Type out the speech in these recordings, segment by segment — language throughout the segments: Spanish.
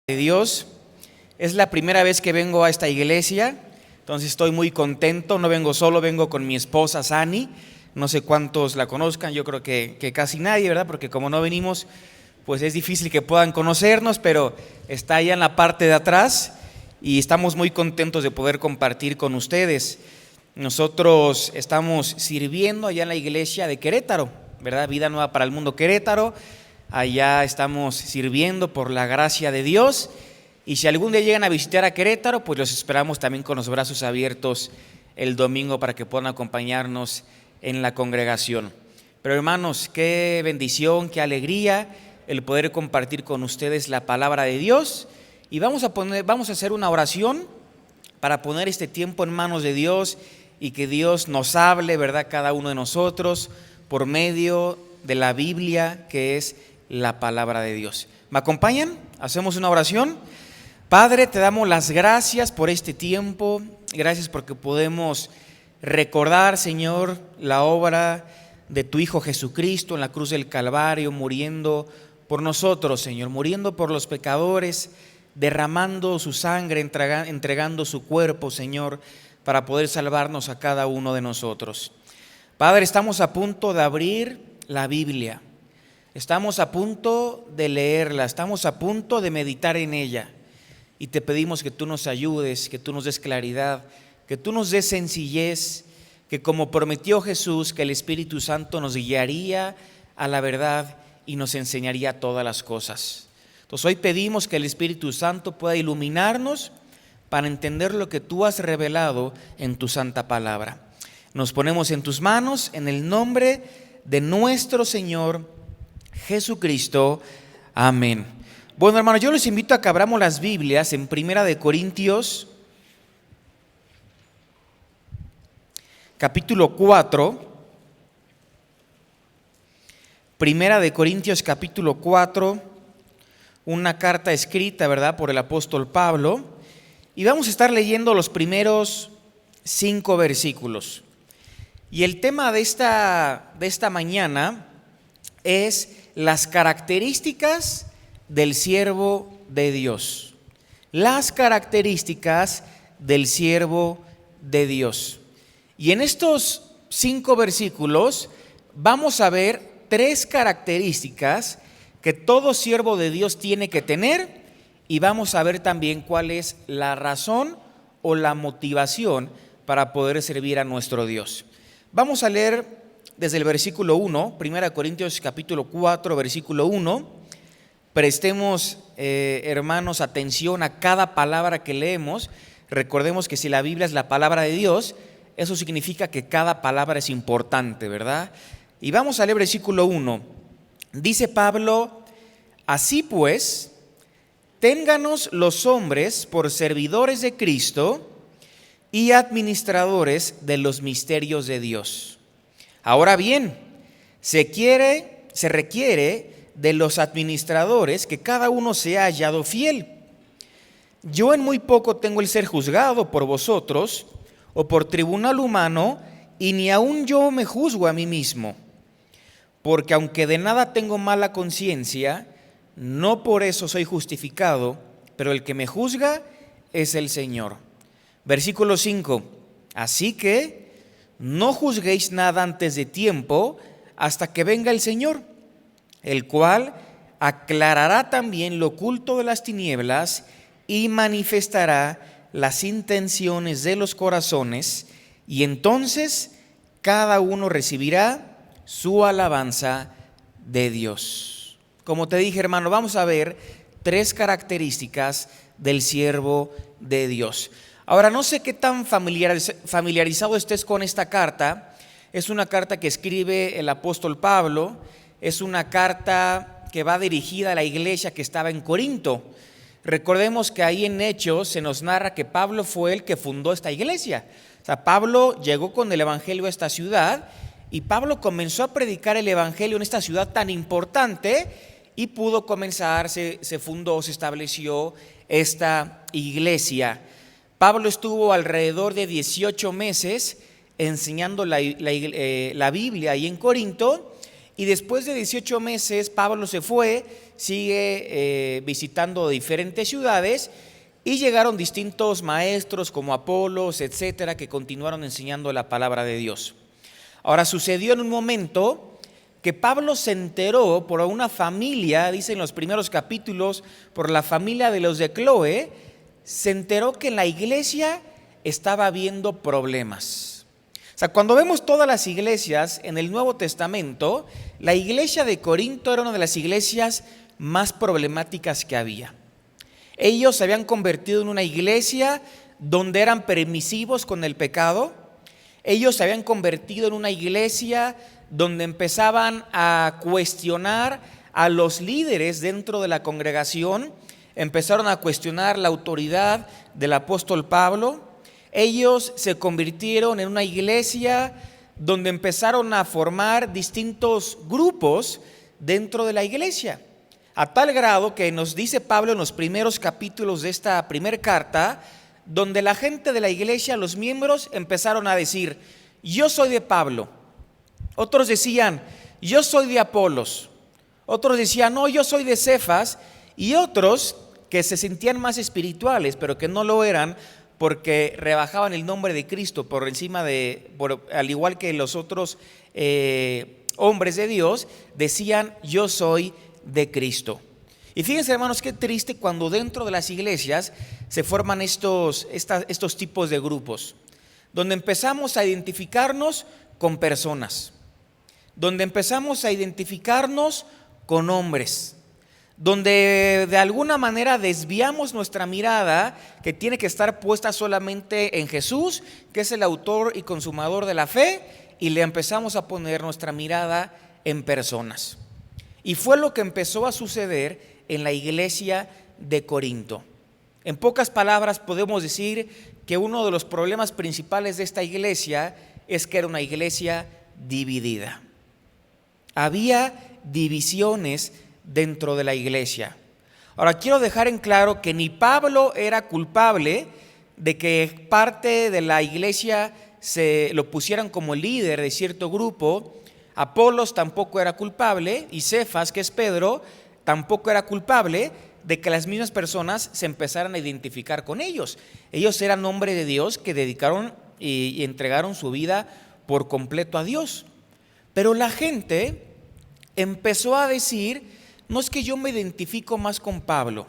De Dios, es la primera vez que vengo a esta iglesia, entonces estoy muy contento. No vengo solo, vengo con mi esposa Sani. No sé cuántos la conozcan, yo creo que casi nadie, ¿verdad? Porque como no venimos, pues es difícil que puedan conocernos, pero está allá en la parte de atrás y estamos muy contentos de poder compartir con ustedes. Nosotros estamos sirviendo allá en la iglesia de Querétaro, ¿verdad? Vida Nueva para el Mundo Querétaro. Allá estamos sirviendo por la gracia de Dios, y si algún día llegan a visitar a Querétaro, pues los esperamos también con los brazos abiertos el domingo para que puedan acompañarnos en la congregación. Pero hermanos, qué bendición, qué alegría el poder compartir con ustedes la palabra de Dios, y vamos a hacer una oración para poner este tiempo en manos de Dios y que Dios nos hable, ¿verdad?, cada uno de nosotros por medio de la Biblia, que es la palabra de Dios. ¿Me acompañan? Hacemos una oración. Padre, te damos las gracias por este tiempo. Gracias porque podemos recordar, Señor, la obra de tu Hijo Jesucristo en la cruz del Calvario, muriendo por nosotros, Señor, muriendo por los pecadores, derramando su sangre, entregando su cuerpo, Señor, para poder salvarnos a cada uno de nosotros. Padre, estamos a punto de abrir la Biblia. Estamos a punto de leerla, estamos a punto de meditar en ella, y te pedimos que tú nos ayudes, que tú nos des claridad, que tú nos des sencillez, que como prometió Jesús, que el Espíritu Santo nos guiaría a la verdad y nos enseñaría todas las cosas. Entonces hoy pedimos que el Espíritu Santo pueda iluminarnos para entender lo que tú has revelado en tu santa palabra. Nos ponemos en tus manos en el nombre de nuestro Señor Jesucristo. Amén. Bueno, hermanos, yo les invito a que abramos las Biblias en Primera de Corintios, capítulo 4. Primera de Corintios, capítulo 4, una carta escrita, ¿verdad?, por el apóstol Pablo. Y vamos a estar leyendo los primeros 5 versículos. Y el tema de esta mañana es las características del siervo de Dios. Las características del siervo de Dios. Y en estos 5 versículos vamos a ver 3 características que todo siervo de Dios tiene que tener, y vamos a ver también cuál es la razón o la motivación para poder servir a nuestro Dios. Vamos a leer desde el versículo 1, 1 Corintios capítulo 4, versículo 1. Prestemos, hermanos, atención a cada palabra que leemos. Recordemos que si la Biblia es la palabra de Dios, eso significa que cada palabra es importante, ¿verdad? Y vamos a leer versículo 1. Dice Pablo: así pues, ténganos los hombres por servidores de Cristo y administradores de los misterios de Dios. Ahora bien, se requiere de los administradores que cada uno sea hallado fiel. Yo en muy poco tengo el ser juzgado por vosotros o por tribunal humano, y ni aun yo me juzgo a mí mismo. Porque aunque de nada tengo mala conciencia, no por eso soy justificado, pero el que me juzga es el Señor. Versículo 5. Así que no juzguéis nada antes de tiempo, hasta que venga el Señor, el cual aclarará también lo oculto de las tinieblas y manifestará las intenciones de los corazones, y entonces cada uno recibirá su alabanza de Dios. Como te dije, hermano, vamos a ver 3 características del siervo de Dios. Ahora, no sé qué tan familiarizado estés con esta carta. Es una carta que escribe el apóstol Pablo. Es una carta que va dirigida a la iglesia que estaba en Corinto. Recordemos que ahí en Hechos se nos narra que Pablo fue el que fundó esta iglesia. O sea, Pablo llegó con el evangelio a esta ciudad y Pablo comenzó a predicar el evangelio en esta ciudad tan importante y pudo comenzar, se fundó, se estableció esta iglesia. Pablo estuvo alrededor de 18 meses enseñando la Biblia ahí en Corinto, y después de 18 meses Pablo se fue, sigue visitando diferentes ciudades, y llegaron distintos maestros como Apolos, etcétera, que continuaron enseñando la palabra de Dios. Ahora, sucedió en un momento que Pablo se enteró por una familia, dice en los primeros capítulos, por la familia de los de Cloé, se enteró que en la iglesia estaba habiendo problemas. O sea, cuando vemos todas las iglesias en el Nuevo Testamento, la iglesia de Corinto era una de las iglesias más problemáticas que había. Ellos se habían convertido en una iglesia donde eran permisivos con el pecado. Ellos se habían convertido en una iglesia donde empezaban a cuestionar a los líderes dentro de la congregación. Empezaron a cuestionar la autoridad del apóstol Pablo. Ellos se convirtieron en una iglesia donde empezaron a formar distintos grupos dentro de la iglesia, a tal grado que nos dice Pablo en los primeros capítulos de esta primera carta, donde la gente de la iglesia, los miembros, empezaron a decir: yo soy de Pablo. Otros decían: yo soy de Apolos. Otros decían: no, yo soy de Cefas. Y otros que se sentían más espirituales, pero que no lo eran, porque rebajaban el nombre de Cristo por encima al igual que los otros hombres de Dios, decían: yo soy de Cristo. Y fíjense, hermanos, qué triste cuando dentro de las iglesias se forman estos tipos de grupos, donde empezamos a identificarnos con personas, donde empezamos a identificarnos con hombres, donde de alguna manera desviamos nuestra mirada, que tiene que estar puesta solamente en Jesús, que es el autor y consumador de la fe, y le empezamos a poner nuestra mirada en personas. Y fue lo que empezó a suceder en la iglesia de Corinto. En pocas palabras podemos decir que uno de los problemas principales de esta iglesia es que era una iglesia dividida. Había divisiones dentro de la iglesia. Ahora, quiero dejar en claro que ni Pablo era culpable de que parte de la iglesia se lo pusieran como líder de cierto grupo. Apolos tampoco era culpable, y Cefas, que es Pedro, tampoco era culpable de que las mismas personas se empezaran a identificar con ellos. Ellos eran hombres de Dios que dedicaron y entregaron su vida por completo a Dios. Pero la gente empezó a decir: no, es que yo me identifico más con Pablo.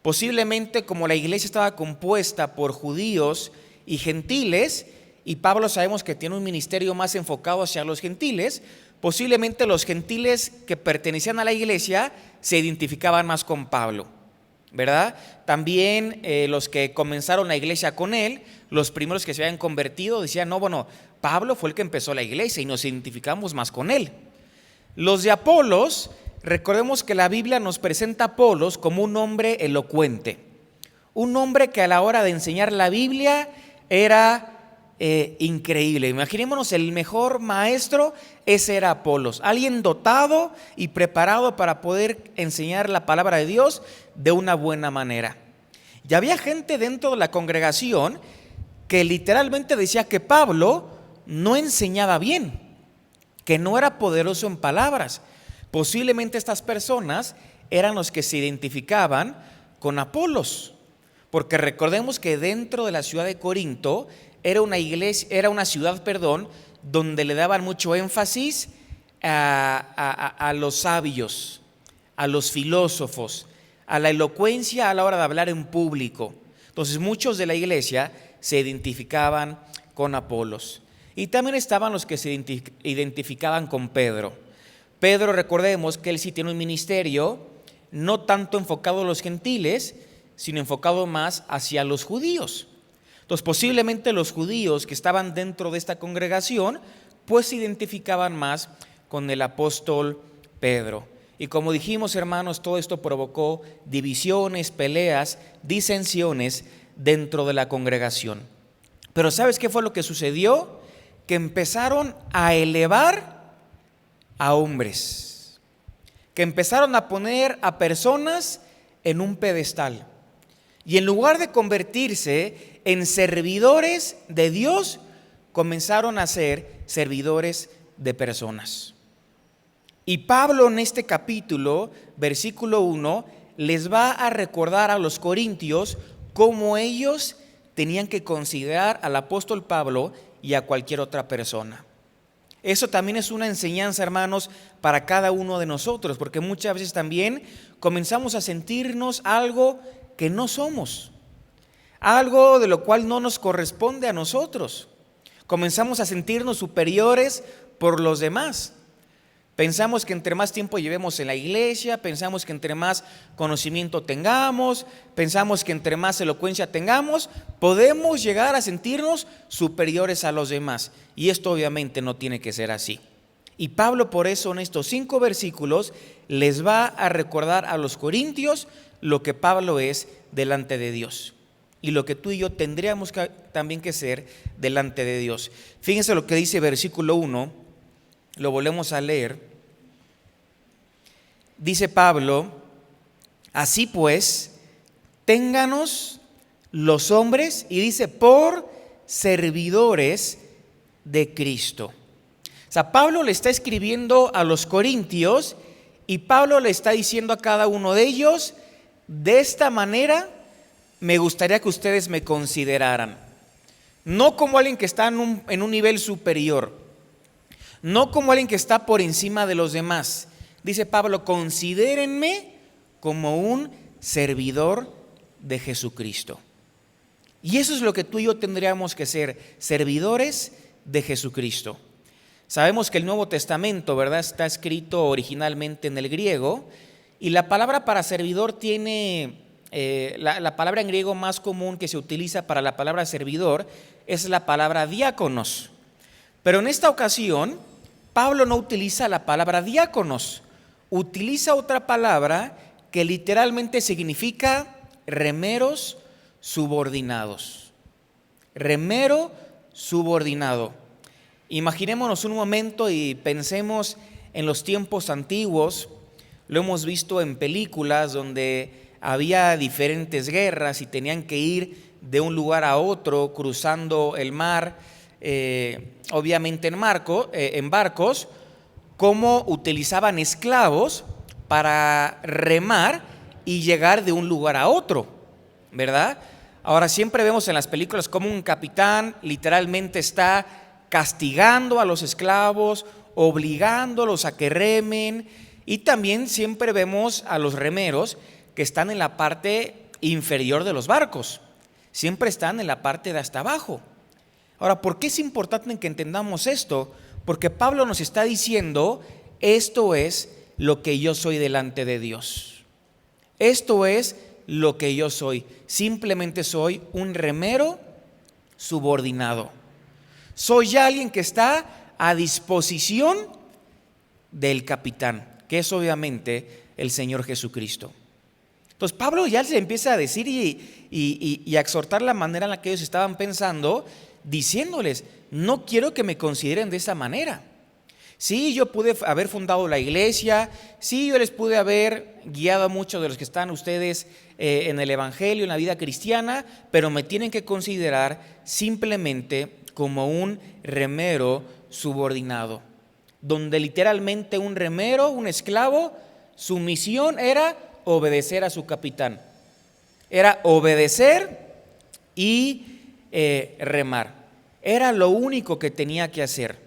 Posiblemente, como la iglesia estaba compuesta por judíos y gentiles, y Pablo sabemos que tiene un ministerio más enfocado hacia los gentiles, posiblemente los gentiles que pertenecían a la iglesia se identificaban más con Pablo, ¿verdad? También los que comenzaron la iglesia con él, los primeros que se habían convertido, decían: no, bueno, Pablo fue el que empezó la iglesia y nos identificamos más con él. Los de Apolos, recordemos que la Biblia nos presenta a Apolos como un hombre elocuente, un hombre que a la hora de enseñar la Biblia era increíble. Imaginémonos, el mejor maestro, ese era Apolos, alguien dotado y preparado para poder enseñar la palabra de Dios de una buena manera. Y había gente dentro de la congregación que literalmente decía que Pablo no enseñaba bien, que no era poderoso en palabras. Posiblemente estas personas eran los que se identificaban con Apolos, porque recordemos que dentro de la ciudad de Corinto era una ciudad, donde le daban mucho énfasis a los sabios, a los filósofos, a la elocuencia a la hora de hablar en público. Entonces muchos de la iglesia se identificaban con Apolos. Y también estaban los que se identificaban con Pedro. Pedro, recordemos que él sí tiene un ministerio no tanto enfocado a los gentiles, sino enfocado más hacia los judíos. Entonces, posiblemente los judíos que estaban dentro de esta congregación, pues se identificaban más con el apóstol Pedro. Y como dijimos, hermanos, todo esto provocó divisiones, peleas, disensiones dentro de la congregación. Pero ¿sabes qué fue lo que sucedió? Que empezaron a elevar a hombres, que empezaron a poner a personas en un pedestal. Y en lugar de convertirse en servidores de Dios, comenzaron a ser servidores de personas. Y Pablo en este capítulo, versículo 1, les va a recordar a los corintios cómo ellos tenían que considerar al apóstol Pablo y a cualquier otra persona. Eso también es una enseñanza, hermanos, para cada uno de nosotros, porque muchas veces también comenzamos a sentirnos algo que no somos, algo de lo cual no nos corresponde a nosotros. Comenzamos a sentirnos superiores por los demás. Pensamos que entre más tiempo llevemos en la iglesia, pensamos que entre más conocimiento tengamos, pensamos que entre más elocuencia tengamos, podemos llegar a sentirnos superiores a los demás. Y esto obviamente no tiene que ser así. Y Pablo por eso en estos 5 versículos les va a recordar a los corintios lo que Pablo es delante de Dios y lo que tú y yo tendríamos también que ser delante de Dios. Fíjense lo que dice versículo 1, lo volvemos a leer. Dice Pablo: así pues, ténganos los hombres, y dice, por servidores de Cristo. O sea, Pablo le está escribiendo a los corintios y Pablo le está diciendo a cada uno de ellos: de esta manera me gustaría que ustedes me consideraran, no como alguien que está en un nivel superior, no como alguien que está por encima de los demás. Dice Pablo: considérenme como un servidor de Jesucristo. Y eso es lo que tú y yo tendríamos que ser, servidores de Jesucristo. Sabemos que el Nuevo Testamento, ¿verdad?, está escrito originalmente en el griego, y la palabra para servidor tiene, la palabra en griego más común que se utiliza para la palabra servidor es la palabra diáconos. Pero en esta ocasión, Pablo no utiliza la palabra diáconos, utiliza otra palabra que literalmente significa remeros subordinados. Remero subordinado. Imaginémonos un momento y pensemos en los tiempos antiguos. Lo hemos visto en películas donde había diferentes guerras y tenían que ir de un lugar a otro cruzando el mar, obviamente en barcos, cómo utilizaban esclavos para remar y llegar de un lugar a otro, ¿verdad? Ahora siempre vemos en las películas cómo un capitán literalmente está castigando a los esclavos, obligándolos a que remen, y también siempre vemos a los remeros que están en la parte inferior de los barcos, siempre están en la parte de hasta abajo. Ahora, ¿por qué es importante que entendamos esto? Porque Pablo nos está diciendo: esto es lo que yo soy delante de Dios. Esto es lo que yo soy. Simplemente soy un remero subordinado. Soy alguien que está a disposición del capitán, que es obviamente el Señor Jesucristo. Entonces Pablo ya se empieza a decir y a exhortar la manera en la que ellos estaban pensando, diciéndoles: no quiero que me consideren de esa manera. Sí, yo pude haber fundado la iglesia, sí, yo les pude haber guiado a muchos de los que están ustedes en el evangelio, en la vida cristiana, pero me tienen que considerar simplemente como un remero subordinado, donde literalmente un remero, un esclavo, su misión era obedecer a su capitán, era obedecer y remar. Era lo único que tenía que hacer,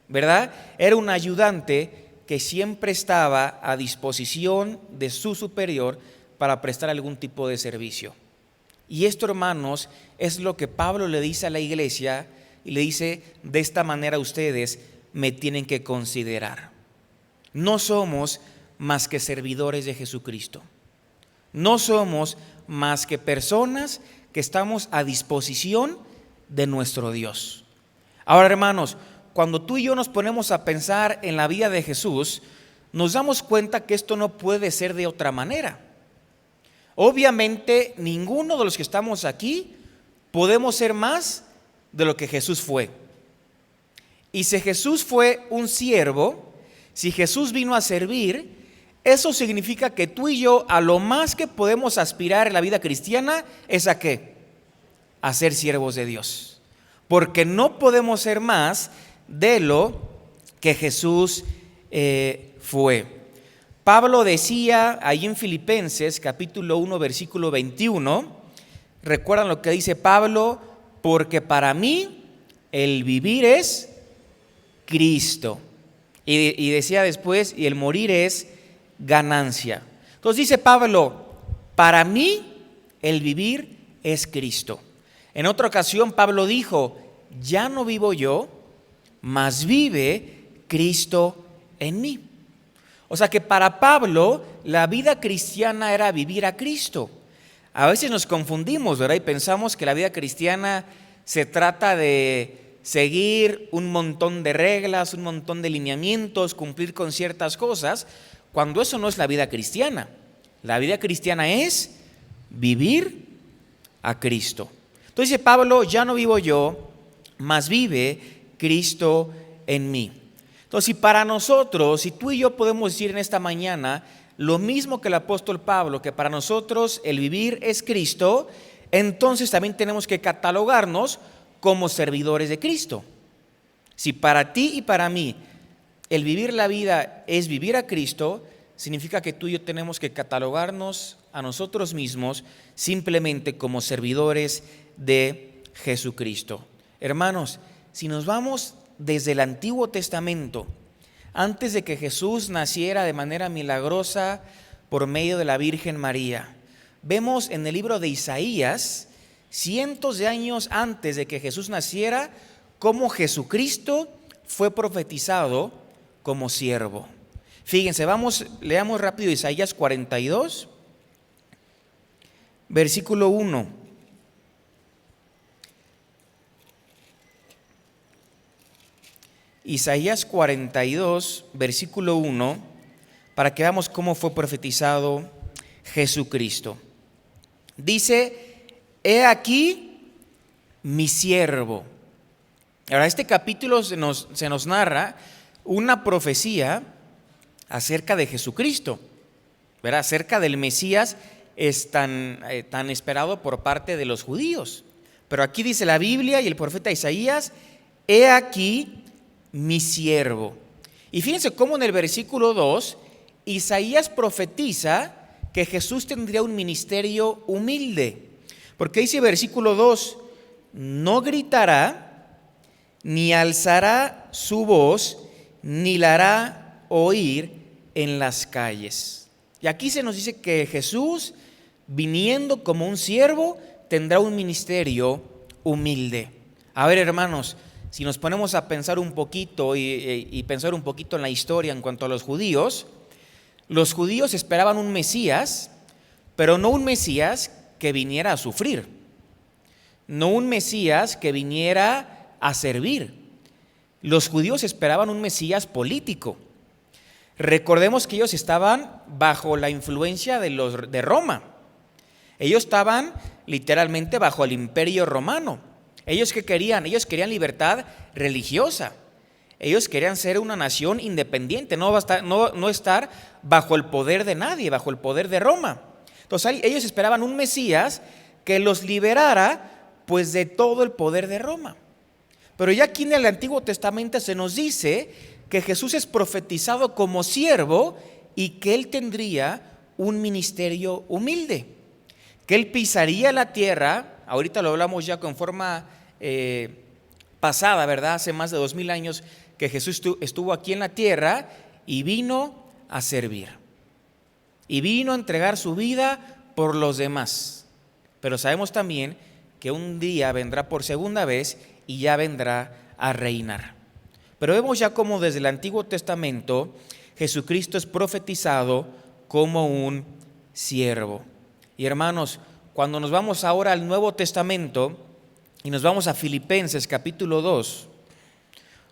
¿verdad? Era un ayudante que siempre estaba a disposición de su superior para prestar algún tipo de servicio. Y esto, hermanos, es lo que Pablo le dice a la iglesia, y le dice: de esta manera ustedes me tienen que considerar. No somos más que servidores de Jesucristo. No somos más que personas que estamos a disposición de nuestro Dios. Ahora, hermanos, cuando tú y yo nos ponemos a pensar en la vida de Jesús, nos damos cuenta que esto no puede ser de otra manera. Obviamente, ninguno de los que estamos aquí podemos ser más de lo que Jesús fue. Y si Jesús fue un siervo, si Jesús vino a servir, eso significa que tú y yo a lo más que podemos aspirar en la vida cristiana es ¿a qué? A ser siervos de Dios. Porque no podemos ser más de lo que Jesús fue. Pablo decía ahí en Filipenses capítulo 1 versículo 21, recuerdan lo que dice Pablo: porque para mí el vivir es Cristo. Y decía después, y el morir es ganancia. Entonces dice Pablo, para mí el vivir es Cristo. En otra ocasión Pablo dijo, ya no vivo yo, mas vive Cristo en mí. O sea que para Pablo la vida cristiana era vivir a Cristo. A veces nos confundimos, ¿verdad? Y pensamos que la vida cristiana se trata de seguir un montón de reglas, un montón de lineamientos, cumplir con ciertas cosas, cuando eso no es la vida cristiana. La vida cristiana es vivir a Cristo. Entonces dice Pablo, ya no vivo yo, mas vive Cristo en mí. Entonces, si para nosotros, si tú y yo podemos decir en esta mañana lo mismo que el apóstol Pablo, que para nosotros el vivir es Cristo, entonces también tenemos que catalogarnos como servidores de Cristo. Si para ti y para mí el vivir la vida es vivir a Cristo, significa que tú y yo tenemos que catalogarnos a nosotros mismos simplemente como servidores de Jesucristo. Hermanos, si nos vamos desde el Antiguo Testamento, antes de que Jesús naciera de manera milagrosa por medio de la Virgen María, vemos en el libro de Isaías, cientos de años antes de que Jesús naciera, cómo Jesucristo fue profetizado como siervo. Fíjense, leamos rápido Isaías 42, versículo 1. Isaías 42, versículo 1, para que veamos cómo fue profetizado Jesucristo. Dice, he aquí mi siervo. Ahora, este capítulo se nos narra una profecía acerca de Jesucristo, ¿verdad? Acerca del Mesías tan esperado por parte de los judíos. Pero aquí dice la Biblia y el profeta Isaías, he aquí mi siervo. Y fíjense cómo en el versículo 2, Isaías profetiza que Jesús tendría un ministerio humilde. Porque dice versículo 2, no gritará, ni alzará su voz, ni la hará oír en las calles. Y aquí se nos dice que Jesús, viniendo como un siervo, tendrá un ministerio humilde. A ver, hermanos, si nos ponemos a pensar un poquito y pensar un poquito en la historia en cuanto a los judíos esperaban un Mesías, pero no un Mesías que viniera a sufrir, no un Mesías que viniera a servir. Los judíos esperaban un Mesías político. Recordemos que ellos estaban bajo la influencia de Roma. Ellos estaban literalmente bajo el imperio romano. ¿Ellos qué querían? Ellos querían libertad religiosa. Ellos querían ser una nación independiente, no estar bajo el poder de nadie, bajo el poder de Roma. Entonces ellos esperaban un Mesías que los liberara pues de todo el poder de Roma. Pero ya aquí en el Antiguo Testamento se nos dice que Jesús es profetizado como siervo y que Él tendría un ministerio humilde, que Él pisaría la tierra. Ahorita lo hablamos ya con forma pasada, ¿verdad? Hace más de 2000 años que Jesús estuvo aquí en la tierra y vino a servir. Y vino a entregar su vida por los demás. Pero sabemos también que un día vendrá por segunda vez y ya vendrá a reinar. Pero vemos ya cómo desde el Antiguo Testamento Jesucristo es profetizado como un siervo. Y hermanos, cuando nos vamos ahora al Nuevo Testamento, Y nos vamos a Filipenses capítulo 2,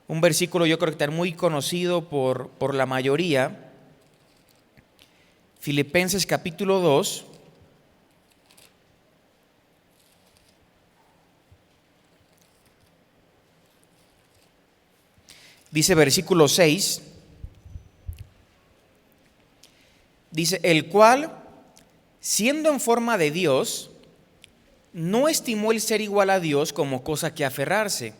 un versículo yo creo que está muy conocido por la mayoría. Filipenses capítulo 2. Dice versículo 6, dice, el cual, siendo en forma de Dios, no estimó el ser igual a Dios como cosa que aferrarse,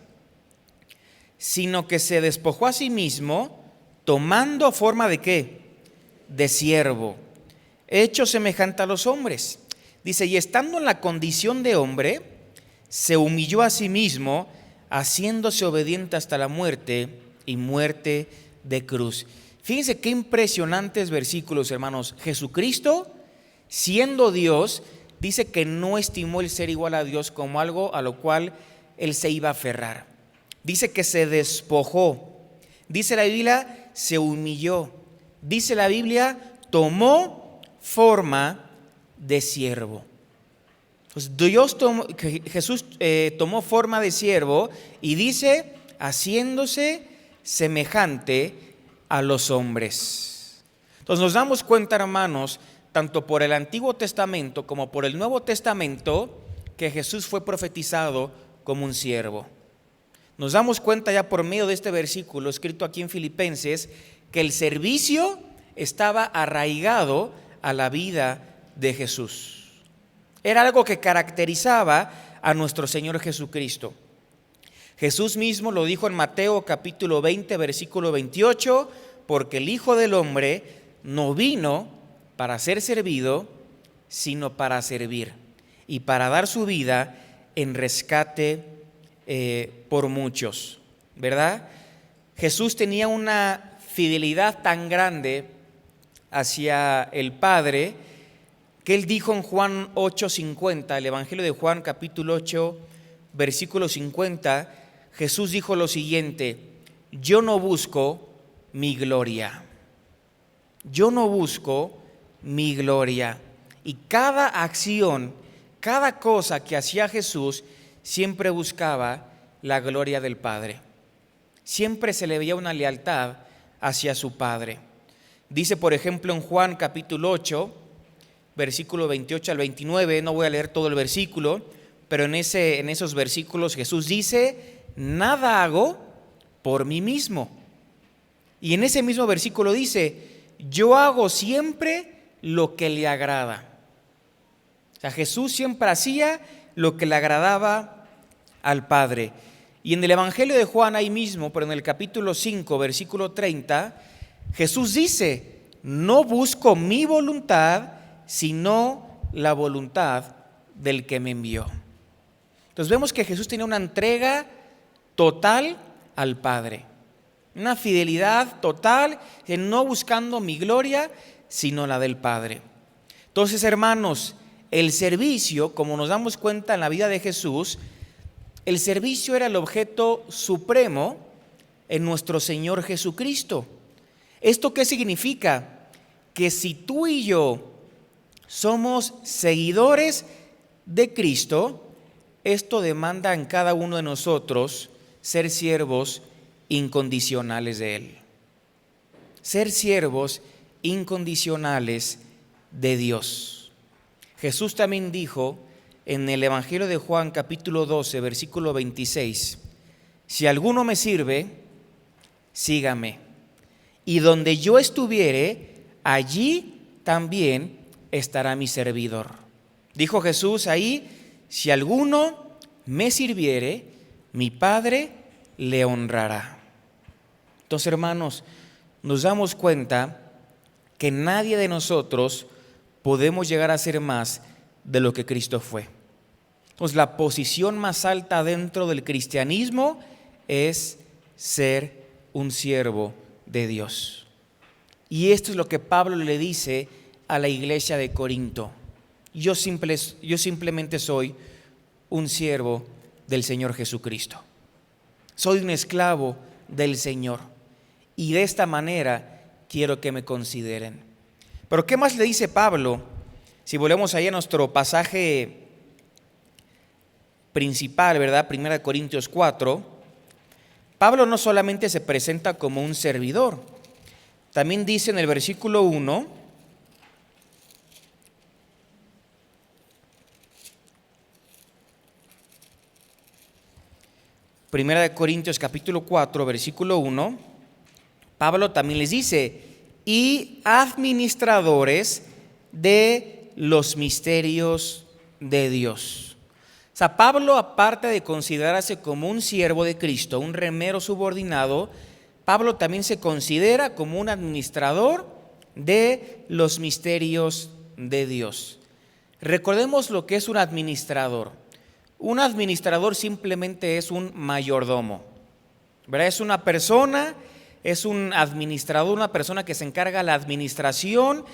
sino que se despojó a sí mismo, tomando forma ¿de qué? De siervo, hecho semejante a los hombres. Dice, y estando en la condición de hombre, se humilló a sí mismo, haciéndose obediente hasta la muerte y muerte de cruz. Fíjense qué impresionantes versículos, hermanos. Jesucristo, siendo Dios, dice que no estimó el ser igual a Dios como algo a lo cual Él se iba a aferrar. Dice que se despojó. Dice la Biblia, se humilló. Dice la Biblia, tomó forma de siervo. Pues Jesús tomó forma de siervo y dice, haciéndose semejante a los hombres. Entonces nos damos cuenta, hermanos, tanto por el Antiguo Testamento como por el Nuevo Testamento, que Jesús fue profetizado como un siervo. Nos damos cuenta ya por medio de este versículo escrito aquí en Filipenses, que el servicio estaba arraigado a la vida de Jesús. Era algo que caracterizaba a nuestro Señor Jesucristo. Jesús mismo lo dijo en Mateo capítulo 20, versículo 28, porque el Hijo del Hombre no vino para ser servido, sino para servir y para dar su vida en rescate por muchos, ¿verdad? Jesús tenía una fidelidad tan grande hacia el Padre que Él dijo en Juan 8:50, el Evangelio de Juan capítulo 8, versículo 50, Jesús dijo lo siguiente, yo no busco mi gloria, yo no busco mi gloria. Y cada acción, cada cosa que hacía Jesús, siempre buscaba la gloria del Padre. Siempre se le veía una lealtad hacia su Padre. Dice, por ejemplo, en Juan capítulo 8, versículo 28 al 29, no voy a leer todo el versículo, pero en esos versículos Jesús dice, nada hago por mí mismo. Y en ese mismo versículo dice, yo hago siempre lo que le agrada. O sea, Jesús siempre hacía lo que le agradaba al Padre. Y en el Evangelio de Juan ahí mismo, pero en el capítulo 5, versículo 30, Jesús dice, no busco mi voluntad, sino la voluntad del que me envió. Entonces vemos que Jesús tenía una entrega total al Padre, una fidelidad total, no buscando mi gloria, sino la del Padre. Entonces, hermanos, el servicio, como nos damos cuenta en la vida de Jesús, el servicio era el objeto supremo en nuestro Señor Jesucristo. ¿Esto qué significa? Que si tú y yo somos seguidores de Cristo, esto demanda en cada uno de nosotros ser siervos incondicionales de Él. Ser siervos incondicionales de Dios. Jesús también dijo en el Evangelio de Juan capítulo 12, versículo 26, si alguno me sirve, sígame, y donde yo estuviere, allí también estará mi servidor. Dijo Jesús ahí, si alguno me sirviere, mi Padre le honrará. Entonces, hermanos, nos damos cuenta que nadie de nosotros podemos llegar a ser más de lo que Cristo fue. Entonces, la posición más alta dentro del cristianismo es ser un siervo de Dios. Y esto es lo que Pablo le dice a la iglesia de Corinto. Yo simplemente soy un siervo del Señor Jesucristo. Soy un esclavo del Señor. Y de esta manera quiero que me consideren. Pero ¿qué más le dice Pablo? Si volvemos ahí a nuestro pasaje principal, ¿verdad? 1 Corintios 4, Pablo no solamente se presenta como un servidor, también dice en el versículo 1, Primera de Corintios capítulo 4, versículo 1, Pablo también les dice, y administradores de los misterios de Dios. O sea, Pablo, aparte de considerarse como un siervo de Cristo, un remero subordinado, Pablo también se considera como un administrador de los misterios de Dios. Recordemos lo que es un administrador. Un administrador simplemente es un mayordomo, ¿verdad? Es una persona, es un administrador, una persona que se encarga de la administración.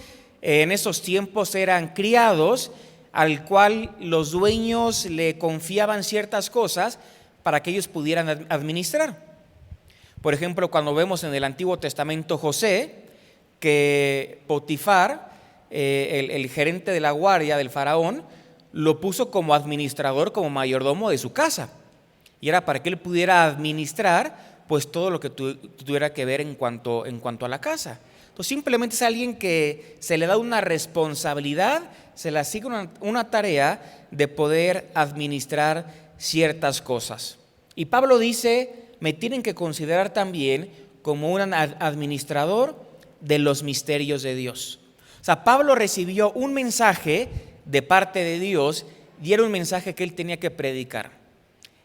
En esos tiempos eran criados al cual los dueños le confiaban ciertas cosas para que ellos pudieran administrar. Por ejemplo, cuando vemos en el Antiguo Testamento José, que Potifar, el gerente de la guardia del faraón, lo puso como administrador, como mayordomo de su casa. Y era para que él pudiera administrar pues todo lo que tuviera que ver en cuanto a la casa. Entonces simplemente es alguien que se le da una responsabilidad, se le asigna una tarea de poder administrar ciertas cosas. Y Pablo dice, me tienen que considerar también como un administrador de los misterios de Dios. O sea, Pablo recibió un mensaje de parte de Dios y era un mensaje que él tenía que predicar.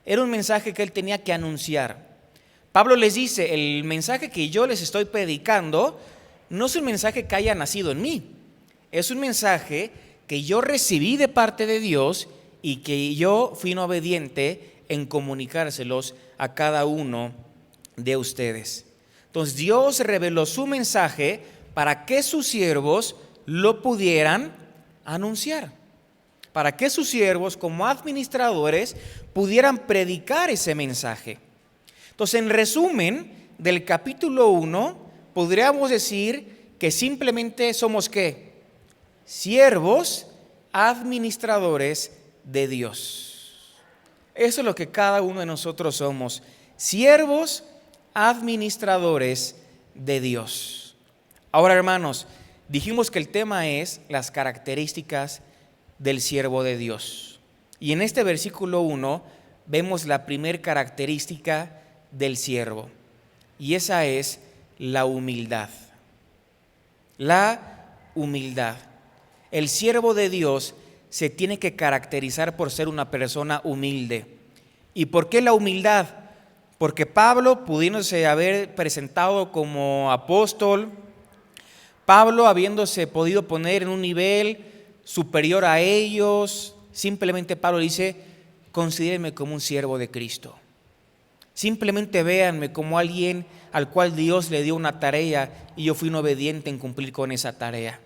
Era un mensaje que él tenía que anunciar. Pablo les dice, el mensaje que yo les estoy predicando no es un mensaje que haya nacido en mí. Es un mensaje que yo recibí de parte de Dios y que yo fui obediente en comunicárselos a cada uno de ustedes. Entonces Dios reveló su mensaje para que sus siervos lo pudieran anunciar, para que sus siervos como administradores pudieran predicar ese mensaje. Entonces, en resumen del capítulo 1, podríamos decir que simplemente somos ¿qué? Siervos administradores de Dios. Eso es lo que cada uno de nosotros somos, siervos administradores de Dios. Ahora, hermanos, dijimos que el tema es las características del siervo de Dios. Y en este versículo 1 vemos la primera característica del siervo. Y esa es la humildad. La humildad. El siervo de Dios se tiene que caracterizar por ser una persona humilde. ¿Y por qué la humildad? Porque Pablo, pudiéndose haber presentado como apóstol, Pablo habiéndose podido poner en un nivel superior a ellos, simplemente Pablo dice, considérenme como un siervo de Cristo. Simplemente véanme como alguien al cual Dios le dio una tarea y yo fui un obediente en cumplir con esa tarea.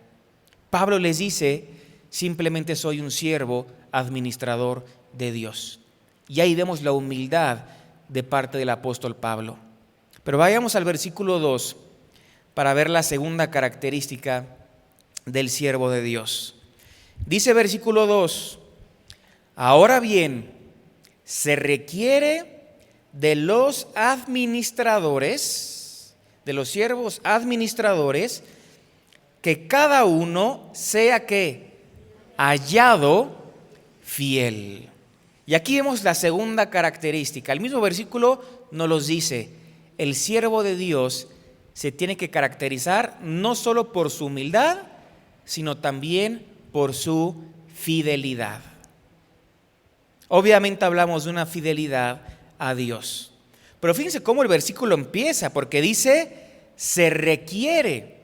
Pablo les dice, simplemente soy un siervo administrador de Dios. Y ahí vemos la humildad de parte del apóstol Pablo. Pero vayamos al versículo 2 para ver la segunda característica del siervo de Dios. Dice versículo 2, ahora bien, se requiere de los administradores, de los siervos administradores, que cada uno sea ¿qué? Hallado fiel. Y aquí vemos la segunda característica. El mismo versículo nos los dice, el siervo de Dios se tiene que caracterizar no solo por su humildad, sino también por su fidelidad. Obviamente hablamos de una fidelidad a Dios. Pero fíjense cómo el versículo empieza, porque dice, se requiere.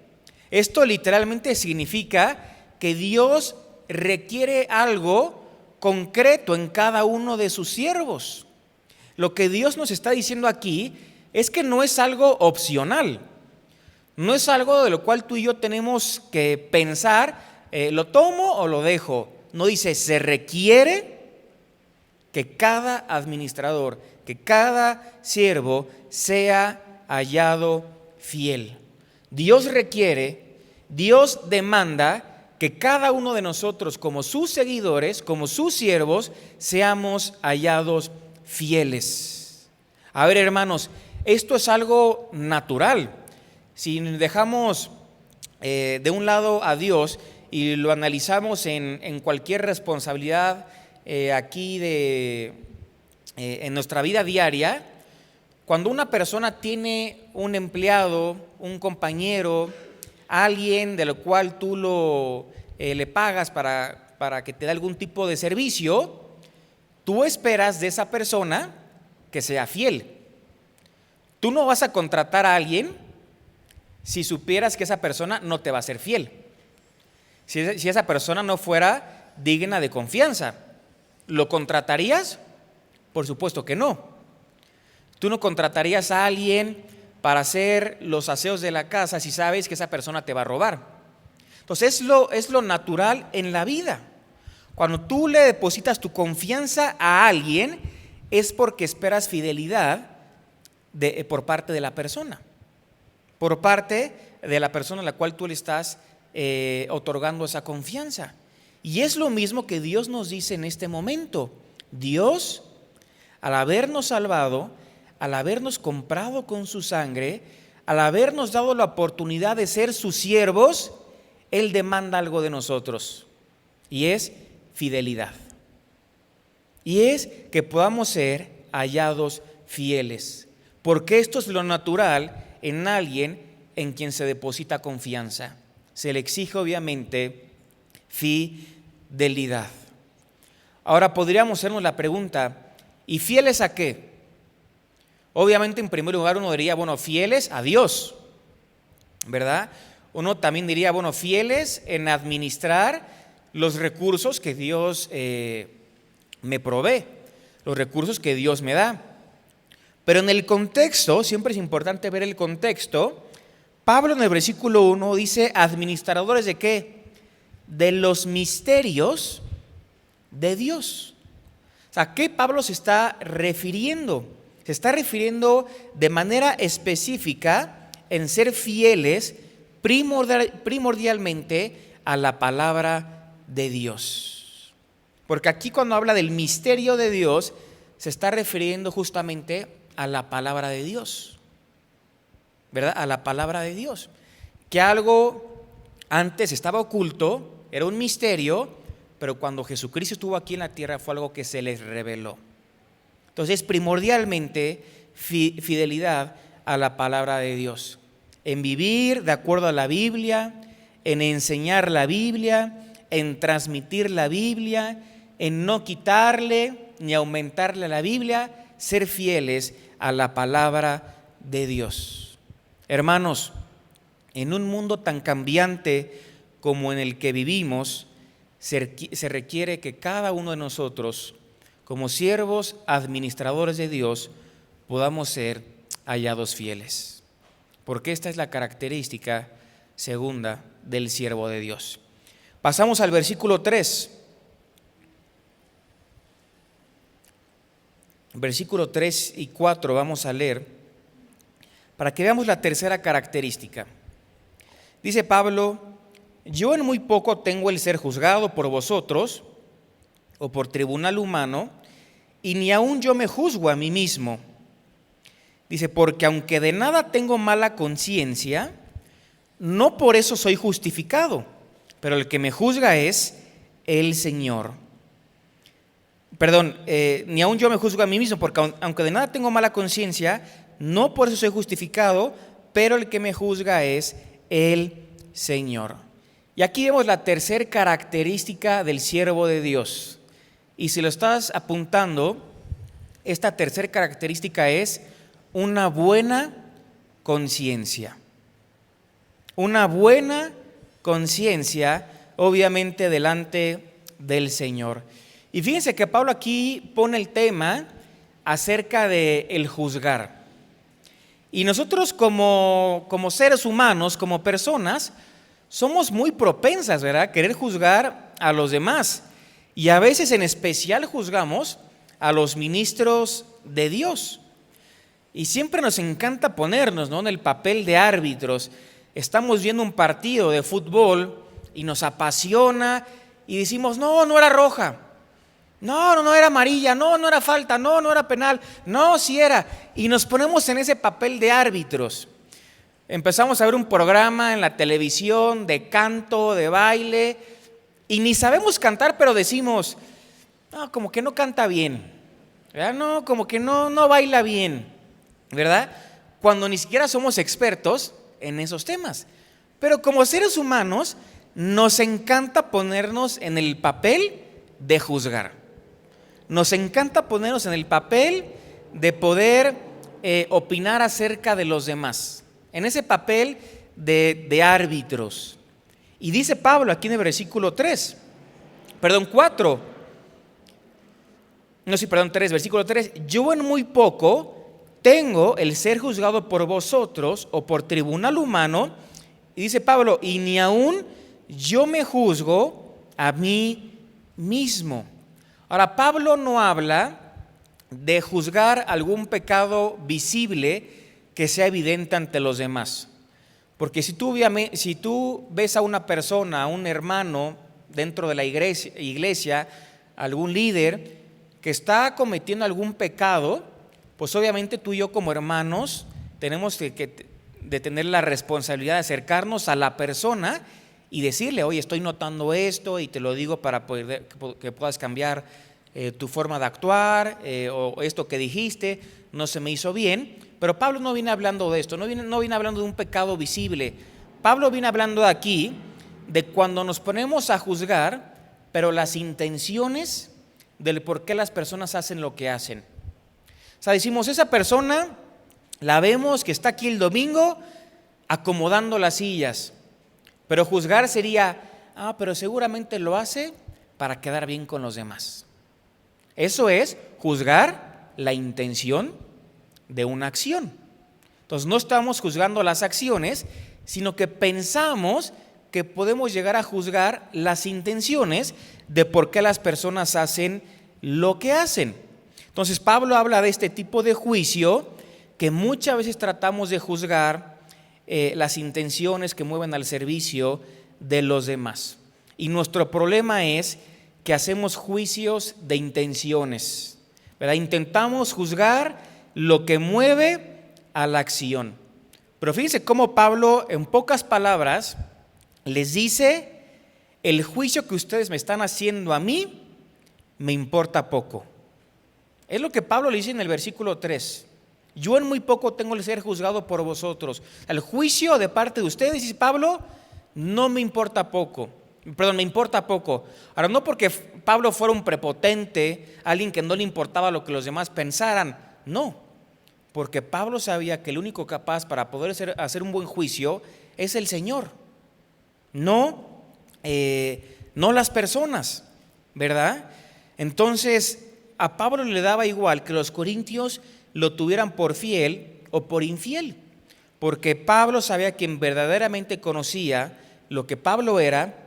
Esto literalmente significa que Dios requiere algo concreto en cada uno de sus siervos. Lo que Dios nos está diciendo aquí es que no es algo opcional. No es algo de lo cual tú y yo tenemos que pensar, ¿lo tomo o lo dejo? No dice, se requiere que cada administrador, que cada siervo sea hallado fiel. Dios requiere, Dios demanda que cada uno de nosotros, como sus seguidores, como sus siervos, seamos hallados fieles. A ver, hermanos, esto es algo natural. Si dejamos de un lado a Dios y lo analizamos en cualquier responsabilidad aquí en nuestra vida diaria, cuando una persona tiene un empleado, un compañero, alguien de lo cual tú le pagas para que te dé algún tipo de servicio, tú esperas de esa persona que sea fiel. Tú no vas a contratar a alguien si supieras que esa persona no te va a ser fiel. Si esa persona no fuera digna de confianza, ¿lo contratarías? Por supuesto que no. Tú no contratarías a alguien para hacer los aseos de la casa si sabes que esa persona te va a robar. Entonces es lo natural en la vida. Cuando tú le depositas tu confianza a alguien, es porque esperas fidelidad por parte de la persona. Por parte de la persona a la cual tú le estás otorgando esa confianza. Y es lo mismo que Dios nos dice en este momento. Dios, al habernos salvado, al habernos comprado con su sangre, al habernos dado la oportunidad de ser sus siervos, Él demanda algo de nosotros, y es fidelidad. Y es que podamos ser hallados fieles, porque esto es lo natural en alguien en quien se deposita confianza. Se le exige obviamente fidelidad. Ahora podríamos hacernos la pregunta, ¿y fieles a qué? Obviamente, en primer lugar, uno diría, bueno, fieles a Dios, ¿verdad? Uno también diría, bueno, fieles en administrar los recursos que Dios me provee, los recursos que Dios me da. Pero en el contexto, siempre es importante ver el contexto. Pablo en el versículo 1 dice, ¿administradores de qué? De los misterios de Dios. O sea, ¿a qué Pablo se está refiriendo? Se está refiriendo de manera específica en ser fieles primordialmente a la palabra de Dios. Porque aquí cuando habla del misterio de Dios, se está refiriendo justamente a la palabra de Dios, ¿verdad? A la palabra de Dios. Que algo antes estaba oculto, era un misterio, pero cuando Jesucristo estuvo aquí en la tierra fue algo que se les reveló. Entonces, primordialmente, fidelidad a la palabra de Dios. En vivir de acuerdo a la Biblia, en enseñar la Biblia, en transmitir la Biblia, en no quitarle ni aumentarle a la Biblia, ser fieles a la palabra de Dios. Hermanos, en un mundo tan cambiante como en el que vivimos, se requiere que cada uno de nosotros, como siervos administradores de Dios, podamos ser hallados fieles. Porque esta es la característica segunda del siervo de Dios. Pasamos al versículo 3. Versículo 3 y 4 vamos a leer para que veamos la tercera característica. Dice Pablo, yo en muy poco tengo el ser juzgado por vosotros o por tribunal humano, y ni aun yo me juzgo a mí mismo. Dice, porque aunque de nada tengo mala conciencia, no por eso soy justificado, pero el que me juzga es el Señor. Perdón, ni aun yo me juzgo a mí mismo, porque aunque de nada tengo mala conciencia, no por eso soy justificado, pero el que me juzga es el Señor. Y aquí vemos la tercera característica del siervo de Dios. Y si lo estás apuntando, esta tercera característica es una buena conciencia. Una buena conciencia, obviamente, delante del Señor. Y fíjense que Pablo aquí pone el tema acerca de el juzgar. Y nosotros como seres humanos, como personas, somos muy propensas, ¿verdad?, a querer juzgar a los demás. Y a veces en especial juzgamos a los ministros de Dios. Y siempre nos encanta ponernos, ¿no?, en el papel de árbitros. Estamos viendo un partido de fútbol y nos apasiona y decimos, no, no era roja, no era amarilla, no era falta, no era penal, no, sí era. Y nos ponemos en ese papel de árbitros. Empezamos a ver un programa en la televisión de canto, de baile, y ni sabemos cantar, pero decimos, no, como que no canta bien, ¿verdad? No, como que no baila bien, ¿verdad? Cuando ni siquiera somos expertos en esos temas. Pero como seres humanos nos encanta ponernos en el papel de juzgar. Nos encanta ponernos en el papel de poder opinar acerca de los demás, en ese papel de árbitros. Y dice Pablo aquí en el versículo 3, versículo 3, yo en muy poco tengo el ser juzgado por vosotros o por tribunal humano. Y dice Pablo, y ni aún yo me juzgo a mí mismo. Ahora, Pablo no habla de juzgar algún pecado visible que sea evidente ante los demás. Porque si tú ves a una persona, a un hermano dentro de la iglesia, algún líder que está cometiendo algún pecado, pues obviamente tú y yo como hermanos tenemos de tener la responsabilidad de acercarnos a la persona y decirle, oye, estoy notando esto y te lo digo para poder, que puedas cambiar tu forma de actuar, o esto que dijiste no se me hizo bien. Pero Pablo no viene hablando de esto, no viene hablando de un pecado visible. Pablo viene hablando aquí de cuando nos ponemos a juzgar, pero las intenciones del por qué las personas hacen lo que hacen. O sea, decimos, esa persona la vemos que está aquí el domingo acomodando las sillas, pero juzgar sería, pero seguramente lo hace para quedar bien con los demás. Eso es juzgar la intención de una acción. Entonces no estamos juzgando las acciones, sino que pensamos que podemos llegar a juzgar las intenciones de por qué las personas hacen lo que hacen. Entonces Pablo habla de este tipo de juicio que muchas veces tratamos de juzgar las intenciones que mueven al servicio de los demás. Y nuestro problema es que hacemos juicios de intenciones, ¿verdad? Intentamos juzgar lo que mueve a la acción. Pero fíjense cómo Pablo, en pocas palabras, les dice, el juicio que ustedes me están haciendo a mí, me importa poco. Es lo que Pablo le dice en el versículo 3. Yo en muy poco tengo el ser juzgado por vosotros. El juicio de parte de ustedes, dice Pablo, no me importa poco. Me importa poco. Ahora, no porque Pablo fuera un prepotente, alguien que no le importaba lo que los demás pensaran, no. Porque Pablo sabía que el único capaz para poder hacer un buen juicio es el Señor, no las personas, ¿verdad? Entonces, a Pablo le daba igual que los corintios lo tuvieran por fiel o por infiel, porque Pablo sabía quien verdaderamente conocía lo que Pablo era,